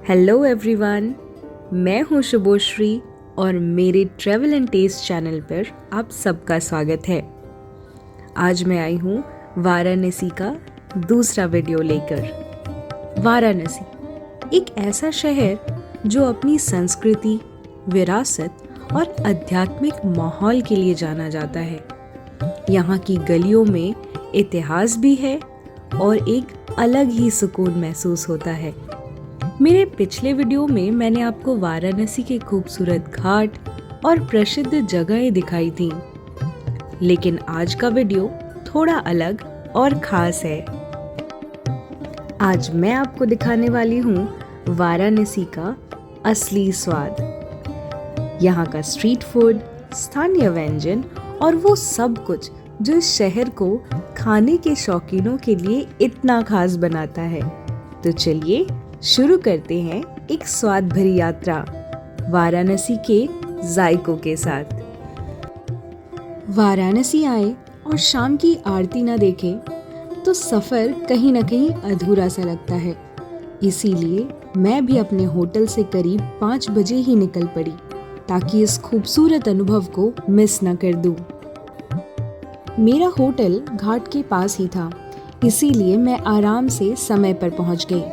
Hello everyone, मैं हूँ शुभोश्री और मेरे ट्रैवल एंड टेस्ट चैनल पर आप सबका स्वागत है। आज मैं आई हूँ वाराणसी का दूसरा वीडियो लेकर। वाराणसी एक ऐसा शहर जो अपनी संस्कृति, विरासत और आध्यात्मिक माहौल के लिए जाना जाता है। यहाँ की गलियों में इतिहास भी है और एक अलग ही सुकून महसूस होता है। मेरे पिछले वीडियो में मैंने आपको वाराणसी के खूबसूरत घाट और प्रसिद्ध जगहें दिखाई थी, लेकिन आज का वीडियो थोड़ा अलग और खास है। आज मैं आपको दिखाने वाली हूँ वाराणसी का असली स्वाद, यहाँ का स्ट्रीट फूड, स्थानीय व्यंजन और वो सब कुछ जो इस शहर को खाने के शौकीनों के लिए इतना खास बनाता है। तो चलिए शुरू करते हैं एक स्वाद भरी यात्रा वाराणसी के जायकों के साथ। वाराणसी आए और शाम की आरती ना देखें तो सफर कहीं ना कहीं अधूरा सा लगता है। इसीलिए मैं भी अपने होटल से करीब 5 बजे ही निकल पड़ी ताकि इस खूबसूरत अनुभव को मिस न कर दूं। मेरा होटल घाट के पास ही था, इसीलिए मैं आराम से समय पर पहुंच गई।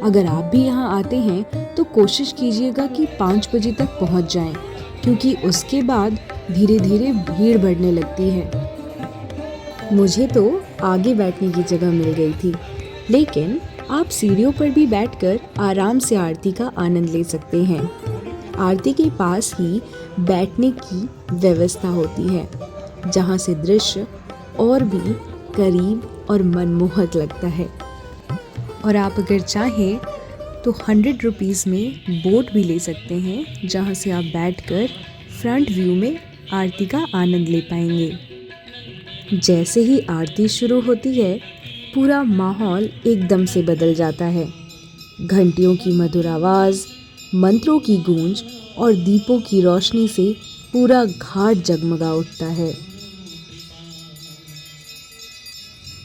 अगर आप भी यहाँ आते हैं तो कोशिश कीजिएगा कि 5 बजे तक पहुँच जाएं, क्योंकि उसके बाद धीरे धीरे भीड़ बढ़ने लगती है। मुझे तो आगे बैठने की जगह मिल गई थी, लेकिन आप सीढ़ियों पर भी बैठकर आराम से आरती का आनंद ले सकते हैं। आरती के पास ही बैठने की व्यवस्था होती है, जहाँ से दृश्य और भी करीब और मनमोहक लगता है। और आप अगर चाहें तो 100 रुपीज़ में बोट भी ले सकते हैं, जहां से आप बैठकर फ्रंट व्यू में आरती का आनंद ले पाएंगे। जैसे ही आरती शुरू होती है, पूरा माहौल एकदम से बदल जाता है। घंटियों की मधुर आवाज़, मंत्रों की गूंज और दीपों की रोशनी से पूरा घाट जगमगा उठता है।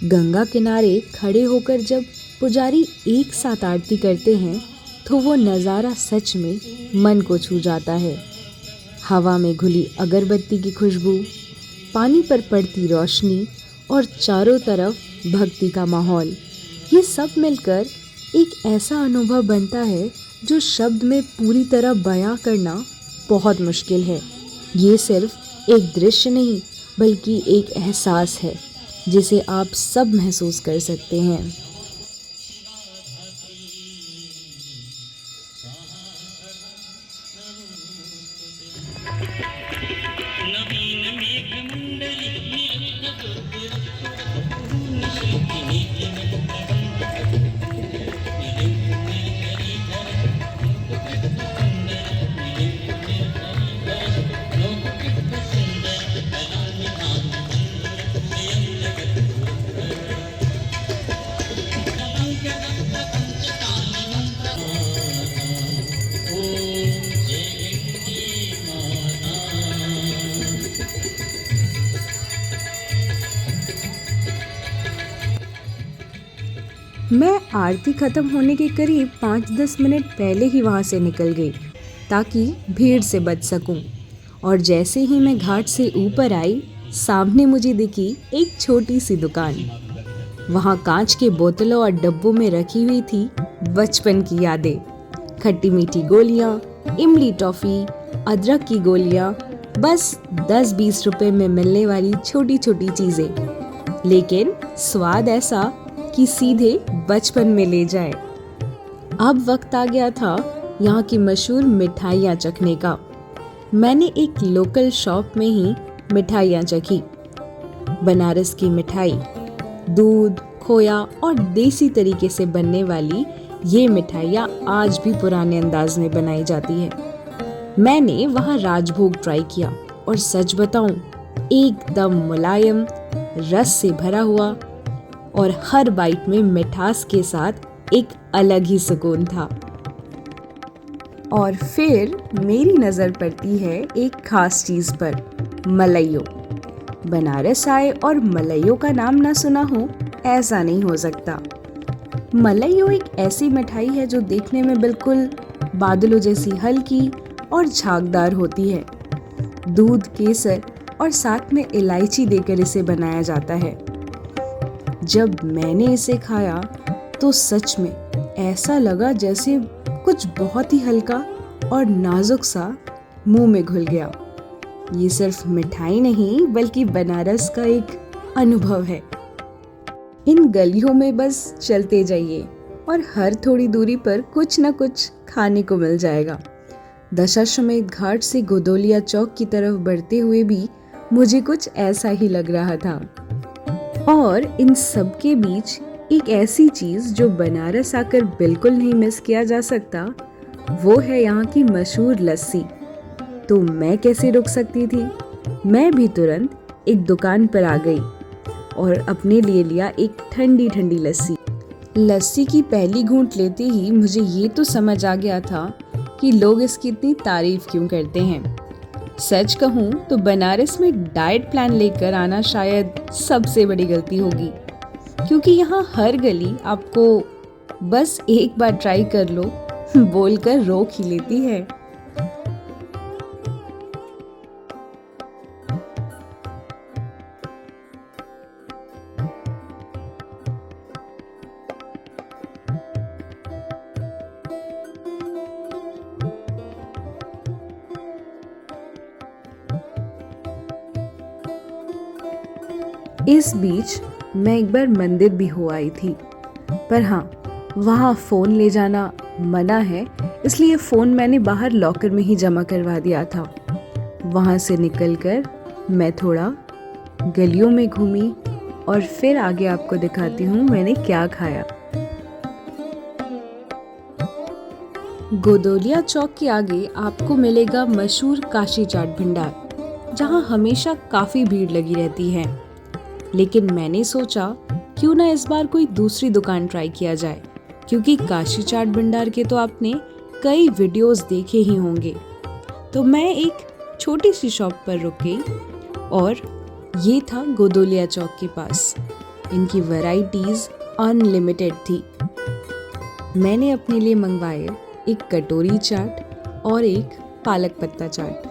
गंगा किनारे खड़े होकर जब पुजारी एक साथ आरती करते हैं तो वो नज़ारा सच में मन को छू जाता है। हवा में घुली अगरबत्ती की खुशबू, पानी पर पड़ती रोशनी और चारों तरफ भक्ति का माहौल, ये सब मिलकर एक ऐसा अनुभव बनता है जो शब्द में पूरी तरह बयां करना बहुत मुश्किल है। ये सिर्फ एक दृश्य नहीं बल्कि एक एहसास है जिसे आप सब महसूस कर सकते हैं। मैं आरती खत्म होने के करीब 5-10 मिनट पहले ही वहाँ से निकल गई ताकि भीड़ से बच सकूं। और जैसे ही मैं घाट से ऊपर आई, सामने मुझे दिखी एक छोटी सी दुकान। वहाँ कांच के बोतलों और डब्बों में रखी हुई थी बचपन की यादें, खट्टी मीठी गोलियाँ, इमली टॉफ़ी, अदरक की गोलियाँ, बस 10-20 रुपए में मिलने वाली छोटी छोटी चीज़ें, लेकिन स्वाद ऐसा कि सीधे बचपन में ले जाए। अब वक्त आ गया था यहाँ की मशहूर मिठाइयाँ चखने का। मैंने एक लोकल शॉप में ही मिठाइयाँ चखी। बनारस की मिठाई, दूध, खोया और देसी तरीके से बनने वाली ये मिठाइयाँ आज भी पुराने अंदाज में बनाई जाती है। मैंने वहाँ राजभोग ट्राई किया और सच बताऊं, एकदम मुलायम, रस से भरा हुआ और हर बाइट में मिठास के साथ एक अलग ही सुकून था। और फिर मेरी नज़र पड़ती है एक खास चीज़ पर, मलाइयों। बनारस आए और मलाइयों का नाम ना सुना हो, ऐसा नहीं हो सकता। मलाइयो एक ऐसी मिठाई है जो देखने में बिल्कुल बादलों जैसी हल्की और झागदार होती है। दूध, केसर और साथ में इलायची देकर इसे बनाया जाता है। जब मैंने इसे खाया तो सच में ऐसा लगा जैसे कुछ बहुत ही हल्का और नाजुक सा मुंह में घुल गया। ये सिर्फ मिठाई नहीं बल्कि बनारस का एक अनुभव है। इन गलियों में बस चलते जाइए और हर थोड़ी दूरी पर कुछ न कुछ खाने को मिल जाएगा। दशाश्वमेध घाट से गोदोलिया चौक की तरफ बढ़ते हुए भी मुझे कुछ ऐसा ही लग रहा था। और इन सब के बीच एक ऐसी चीज जो बनारस आकर बिल्कुल नहीं मिस किया जा सकता, वो है यहाँ की मशहूर लस्सी। तो मैं कैसे रुक सकती थी? मैं भी तुरंत एक दुकान पर आ गई और अपने लिए लिया एक ठंडी ठंडी लस्सी। लस्सी की पहली घूंट लेते ही मुझे ये तो समझ आ गया था कि लोग इसकी इतनी तारीफ क्यों करते हैं। सच कहूँ तो बनारस में डाइट प्लान लेकर आना शायद सबसे बड़ी गलती होगी, क्योंकि यहाँ हर गली आपको बस एक बार ट्राई कर लो बोलकर रोक ही लेती है। इस बीच मैं एक बार मंदिर भी हो आई थी, पर हाँ, वहाँ फ़ोन ले जाना मना है, इसलिए फ़ोन मैंने बाहर लॉकर में ही जमा करवा दिया था। वहाँ से निकलकर मैं थोड़ा गलियों में घूमी और फिर आगे आपको दिखाती हूँ मैंने क्या खाया। गोदोलिया चौक के आगे आपको मिलेगा मशहूर काशी चाट भंडार, जहाँ हमेशा काफ़ी भीड़ लगी रहती है। लेकिन मैंने सोचा क्यों ना इस बार कोई दूसरी दुकान ट्राई किया जाए, क्योंकि काशी चाट भंडार के तो आपने कई वीडियोस देखे ही होंगे। तो मैं एक छोटी सी शॉप पर रुक गई और ये था गोदोलिया चौक के पास। इनकी वैरायटीज अनलिमिटेड थी। मैंने अपने लिए मंगवाए एक कटोरी चाट और एक पालक पत्ता चाट।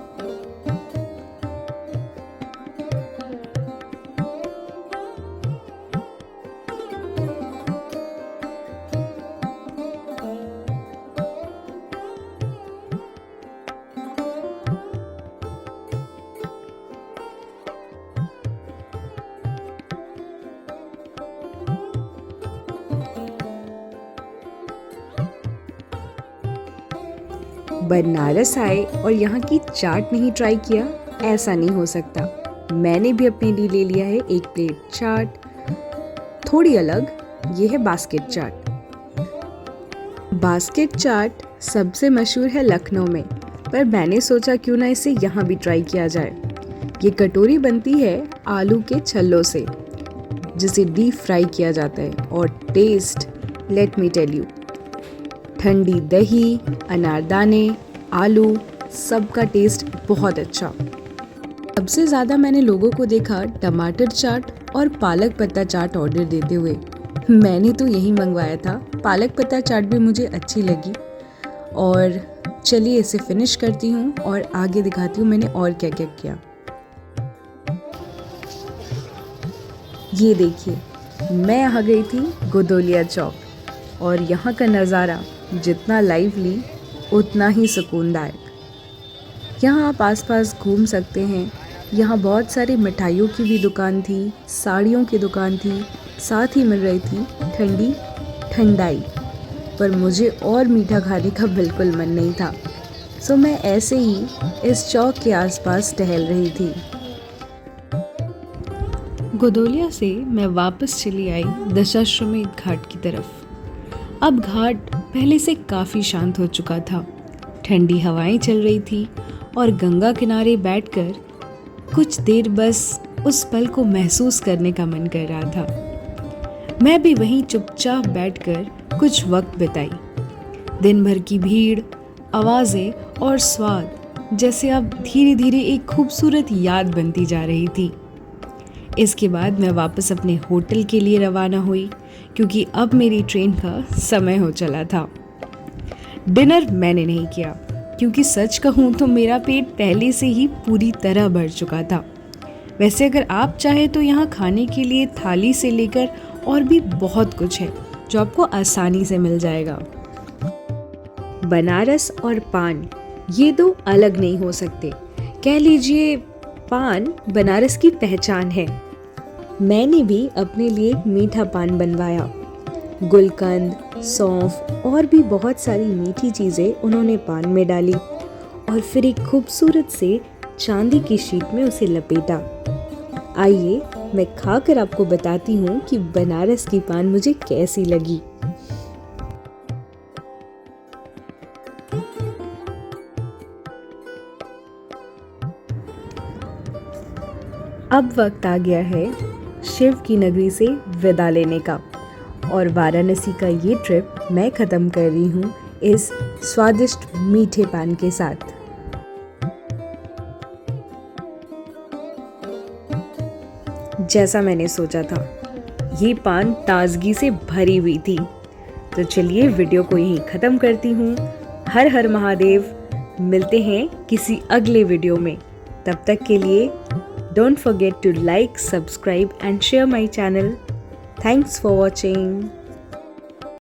बनारस आए और यहाँ की चाट नहीं ट्राई किया, ऐसा नहीं हो सकता। मैंने भी अपने लिए ले लिया है एक प्लेट चाट, थोड़ी अलग। ये है बास्केट चाट। बास्केट चाट सबसे मशहूर है लखनऊ में, पर मैंने सोचा क्यों ना इसे यहाँ भी ट्राई किया जाए। ये कटोरी बनती है आलू के छल्लों से, जिसे डीप फ्राई किया जाता है, और taste let me tell you, ठंडी दही, अनारदाने, आलू, सबका टेस्ट बहुत अच्छा। सबसे ज़्यादा मैंने लोगों को देखा टमाटर चाट और पालक पत्ता चाट ऑर्डर देते हुए। मैंने तो यही मंगवाया था। पालक पत्ता चाट भी मुझे अच्छी लगी। और चलिए इसे फिनिश करती हूँ और आगे दिखाती हूँ मैंने और क्या क्या किया। ये देखिए, मैं आ गई थी गोदोलिया चौक और यहाँ का नज़ारा जितना लाइवली उतना ही सुकूनदायक। यहाँ आप आसपास घूम सकते हैं। यहाँ बहुत सारी मिठाइयों की भी दुकान थी, साड़ियों की दुकान थी, साथ ही मिल रही थी ठंडी ठंडाई। पर मुझे और मीठा खाने का बिल्कुल मन नहीं था, सो मैं ऐसे ही इस चौक के आसपास टहल रही थी। गोदोलिया से मैं वापस चली आई दशाश्वमेध घाट की तरफ। अब घाट पहले से काफ़ी शांत हो चुका था। ठंडी हवाएं चल रही थी और गंगा किनारे बैठकर कुछ देर बस उस पल को महसूस करने का मन कर रहा था। मैं भी वहीं चुपचाप बैठकर कुछ वक्त बिताई। दिन भर की भीड़, आवाज़ें और स्वाद जैसे अब धीरे धीरे एक खूबसूरत याद बनती जा रही थी। इसके बाद मैं वापस अपने होटल के लिए रवाना हुई क्योंकि अब मेरी ट्रेन का समय हो चला था। डिनर मैंने नहीं किया क्योंकि सच कहूँ तो मेरा पेट पहले से ही पूरी तरह भर चुका था। वैसे अगर आप चाहे तो यहाँ खाने के लिए थाली से लेकर और भी बहुत कुछ है जो आपको आसानी से मिल जाएगा। बनारस और पान ये दो अलग नहीं हो सकते। कह लीजिए पान बनारस की पहचान है। मैंने भी अपने लिए मीठा पान बनवाया। गुलकंद, सौंफ और भी बहुत सारी मीठी चीज़ें उन्होंने पान में डाली और फिर एक खूबसूरत से चांदी की शीट में उसे लपेटा। आइए मैं खाकर आपको बताती हूँ कि बनारस की पान मुझे कैसी लगी। अब वक्त आ गया है शिव की नगरी से विदा लेने का और वाराणसी का ये ट्रिप मैं ख़त्म कर रही हूँ इस स्वादिष्ट मीठे पान के साथ। जैसा मैंने सोचा था, ये पान ताजगी से भरी हुई थी। तो चलिए वीडियो को यहीं ख़त्म करती हूँ। हर हर महादेव। मिलते हैं किसी अगले वीडियो में। तब तक के लिए don't forget to like, subscribe and share my channel. Thanks for watching.